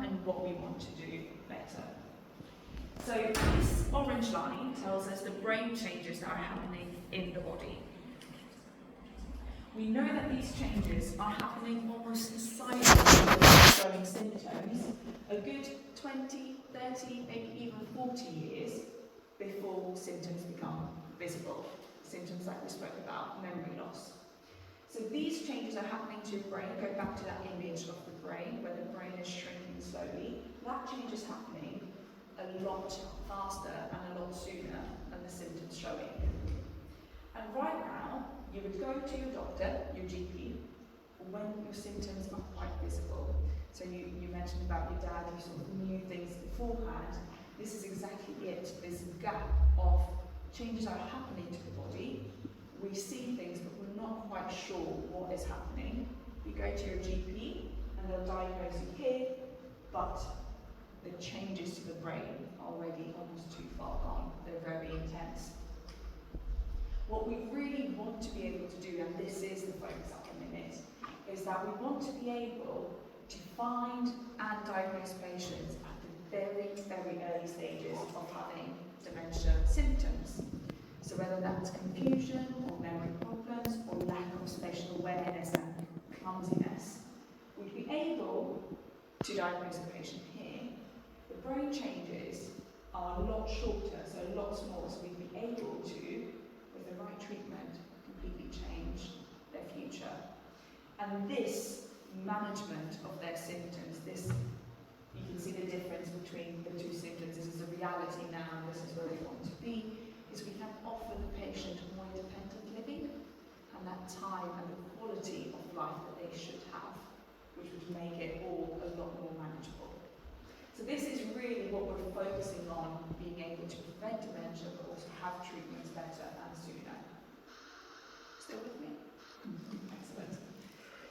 and what we want to do better. So this orange line tells us the brain changes that are happening in the body. We know that these changes are happening almost silently with showing symptoms a good 20, 30, maybe even 40 years before symptoms become visible. Symptoms like we spoke about, memory loss. So these changes are happening to your brain. Go back to that image of the brain, where the brain is shrinking slowly. That change is happening a lot faster and a lot sooner than the symptoms showing. And right now, you would go to your doctor, your GP, when your symptoms are quite visible. So you mentioned about your dad, you sort of knew things beforehand. This is exactly it, this gap of changes are happening to the body. We see things, but we're not quite sure what is happening. You go to your GP, and they'll diagnose you here, but the changes to the brain are already almost too far gone. They're very intense. What we really want to be able to do, and this is the focus at the minute, is that we want to be able to find and diagnose patients at the very, very early stages of having dementia symptoms. So whether that's confusion or memory problems or lack of spatial awareness and clumsiness, we'd be able to diagnose a patient here. The brain changes are a lot shorter, so a lot smaller, so we'd be able to, with the right treatment, completely change their future. And this management of their symptoms, you can see the difference between the two symptoms. This is a reality now, and this is where we want to be, is we can offer the patient more independent living and that time and the quality of life that they should have, which would make it all a lot more manageable. So this is really what we're focusing on, being able to prevent dementia, but also have treatments better and sooner. Still with me? Excellent.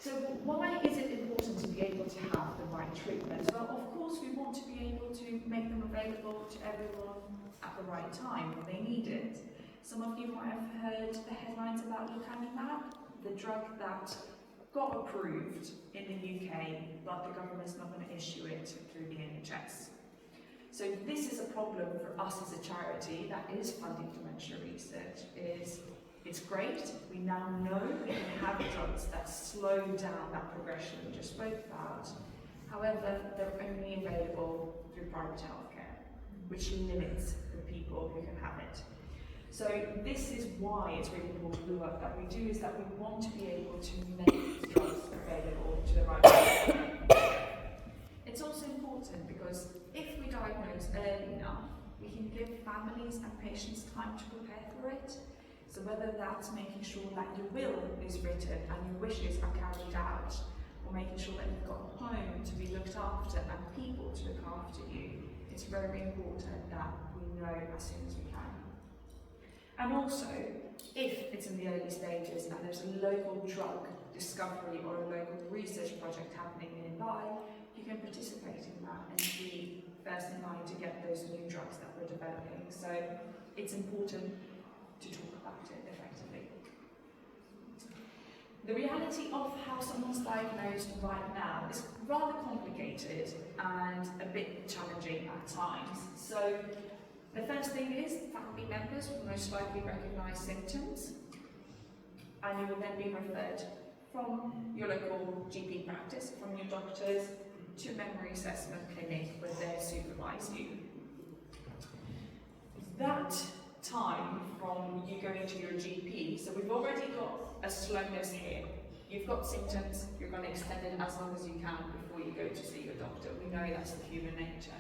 So why is it important to be able to have the right treatment? Well, of course, we want to be able to make them available to everyone at the right time when they need it. Some of you might have heard the headlines about lecanemab, the drug that got approved in the UK, but the government's not going to issue it through the NHS. So this is a problem for us as a charity that is funding dementia research. It's great. We now know we can have drugs that slow down that progression we just spoke about. However, they're only available through private healthcare, which limits the people who can have it. So this is why it's really important, the work that we do, is that we want to be able to make drugs available to the right people. It's also important because if we diagnose early enough, we can give families and patients time to prepare for it. So whether that's making sure that your will is written and your wishes are carried out, or making sure that you've got a home to be looked after and people to look after you, it's very important that we know as soon as we can. And also, if it's in the early stages and there's a local drug discovery or a local research project happening nearby, you can participate in that and be first in line to get those new drugs that we're developing. So it's important to talk about it effectively. The reality of how someone's diagnosed right now is rather complicated and a bit challenging at times. So the first thing is family members will most likely recognise symptoms, and you will then be referred from your local GP practice, from your doctors, to a memory assessment clinic where they supervise you. That time from you going to your GP, so we've already got a slowness here. You've got symptoms, you're going to extend it as long as you can before you go to see your doctor. We know that's the human nature.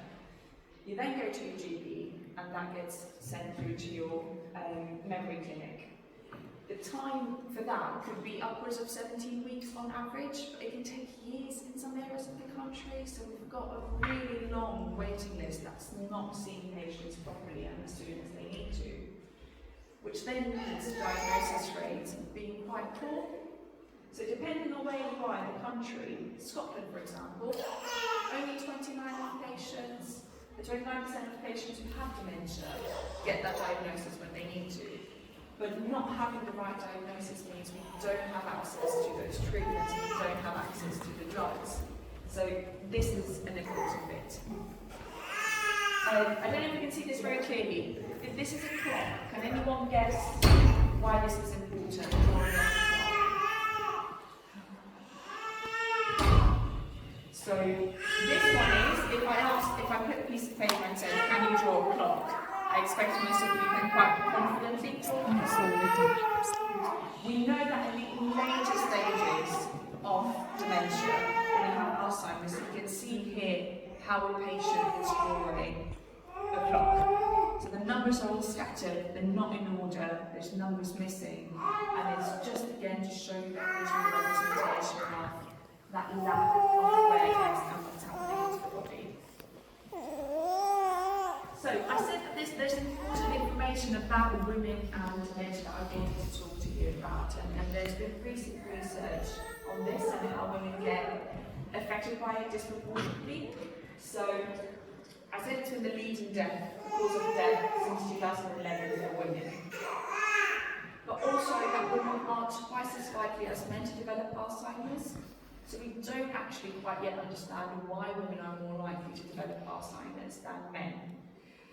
You then go to your GP, and that gets sent through to your memory clinic. The time for that could be upwards of 17 weeks on average, but it can take years in some areas of the country, so we've got a really long waiting list that's not seeing patients properly and as soon as they need to, which then leads to diagnosis rates being quite poor. So depending on where you are in the country, Scotland for example, only 29% of patients who have dementia get that diagnosis when they need to. But not having the right diagnosis means we don't have access to those treatments, we don't have access to the drugs. So this is an important bit. it. I don't know if you can see this very clearly. If this is a clock, can anyone guess why this is important? So this one is, if I put a piece of paper and say, can you draw a clock? I expect most of you can quite confidently draw this. We know that in the later stages of dementia, when you have Alzheimer's, you can see here how a patient is drawing a clock. So the numbers are all scattered, they're not in order, there's numbers missing, and it's just again to show you that visual representation of that lack of awareness and what's happening to the body. So I said that there's important information about women and dementia that I wanted to talk to you about, and there's been recent research on this and how women get affected by it disproportionately. So I said it's been the leading cause of death since 2011 for women. But also that women are twice as likely as men to develop Alzheimer's. So we don't actually quite yet understand why women are more likely to develop Alzheimer's than men.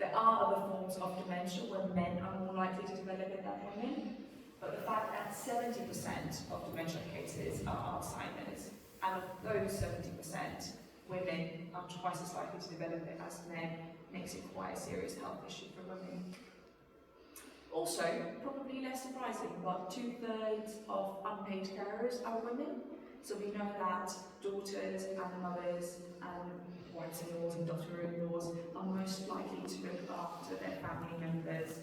There are other forms of dementia where men are more likely to develop it than women, but the fact that 70% of dementia cases are Alzheimer's, and of those 70%, women are twice as likely to develop it as men, makes it quite a serious health issue for women. Also, probably less surprising, but 2/3 of unpaid carers are women. So we know that daughters and mothers and wives-in-laws and daughter-in-laws are most likely to look after their family members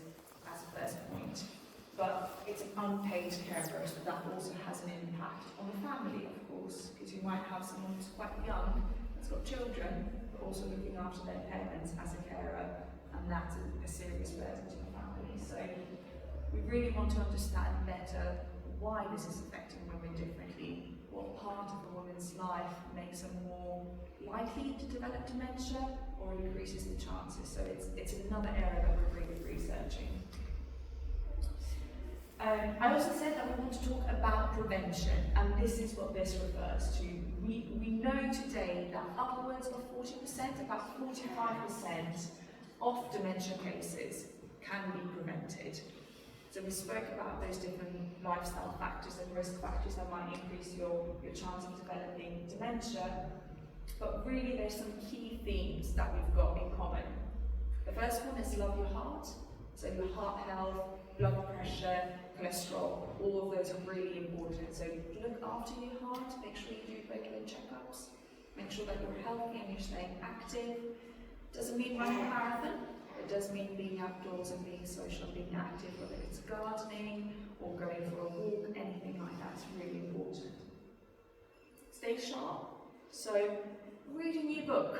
as a first point. But it's unpaid carers, so that also has an impact on the family, of course, because you might have someone who's quite young, that's got children, but also looking after their parents as a carer, and that's a serious burden to the family. So we really want to understand better why this is affecting women differently. What part of a woman's life makes her more likely to develop dementia or increases the chances? So it's another area that we're really researching. I also said that we want to talk about prevention, and this is what this refers to. We know today that upwards of 40%, about 45% of dementia cases can be prevented. So we spoke about those different lifestyle factors and risk factors that might increase your chance of developing dementia, but really there's some key themes that we've got in common. The first one is love your heart, so your heart health, blood pressure, cholesterol, all of those are really important. So look after your heart, make sure you do regular checkups, make sure that you're healthy and you're staying active. Doesn't mean running a marathon. It does mean being outdoors and being social and being active, whether it's gardening or going for a walk, anything like that is really important. Stay sharp. So read a new book,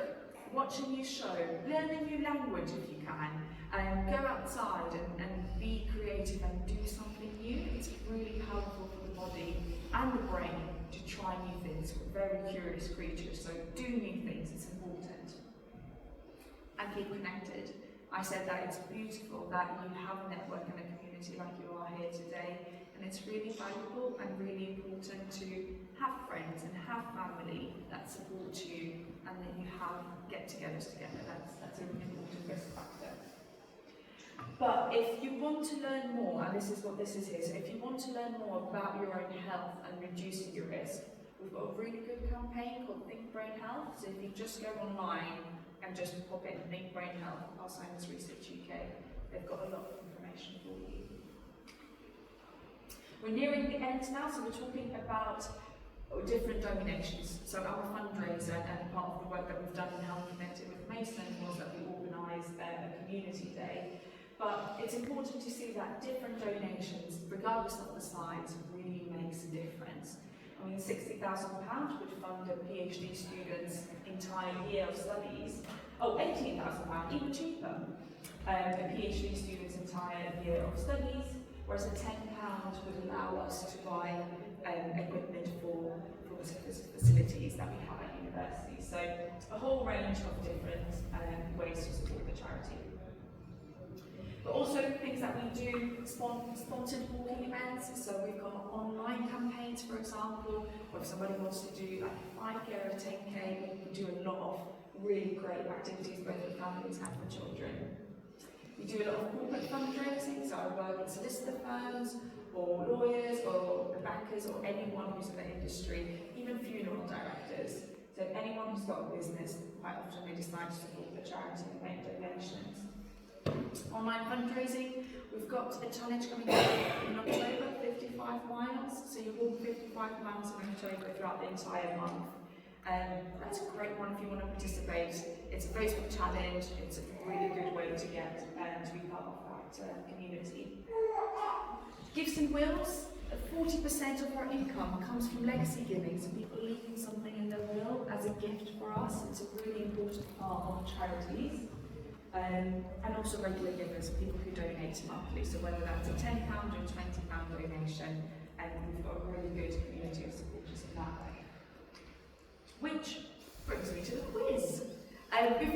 watch a new show, learn a new language if you can, and go outside and be creative and do something new. It's really powerful for the body and the brain to try new things. We're very curious creatures, so do new things, it's important. And keep connected. I said that it's beautiful that you have a network and a community like you are here today, and it's really valuable and really important to have friends and have family that support you, and then you have get-togethers together. That's an important risk factor. But if you want to learn more, and this is what this is here, so if you want to learn more about your own health and reducing your risk, we've got a really good campaign called Think Brain Health. So if you just go online and just pop in Think Brain Health, Alzheimer's Research UK, they've got a lot of information for you. We're nearing the end now, so we're talking about different donations. So our fundraiser and part of the work that we've done in Health Connected with Mason was that we organised a community day. But it's important to see that different donations, regardless of the size, really makes a difference. I mean, £60,000 would fund a PhD student's entire year of studies. Oh, £18,000, even cheaper. A PhD student's entire year of studies, whereas a £10 would allow us to buy equipment for the facilities that we have at universities. So a whole range of different ways to support the charity. But also things that we do, sponsored walking events. So we've got online campaigns, for example, or if somebody wants to do like a 5K or a 10K, we do a lot of really great activities both for families and for children. We do a lot of corporate fundraising, so I work with solicitor firms, or lawyers, or bankers, or anyone who's in the industry, even funeral directors. So anyone who's got a business, quite often they decide to support the charity and make donations. Online fundraising, we've got a challenge coming up in October, 55 miles. So you walk 55 miles in October throughout the entire month. That's a great one if you want to participate. It's a Facebook challenge. It's a really good way to get to be part of that community. Gifts and wills. 40% of our income comes from legacy giving, so people leaving something in their will as a gift for us. It's a really important part of charities. And also regular givers, people who donate monthly. So whether that's a £10 or £20 donation, and we've got a really good community of supporters in that way. Which brings me to the quiz. Before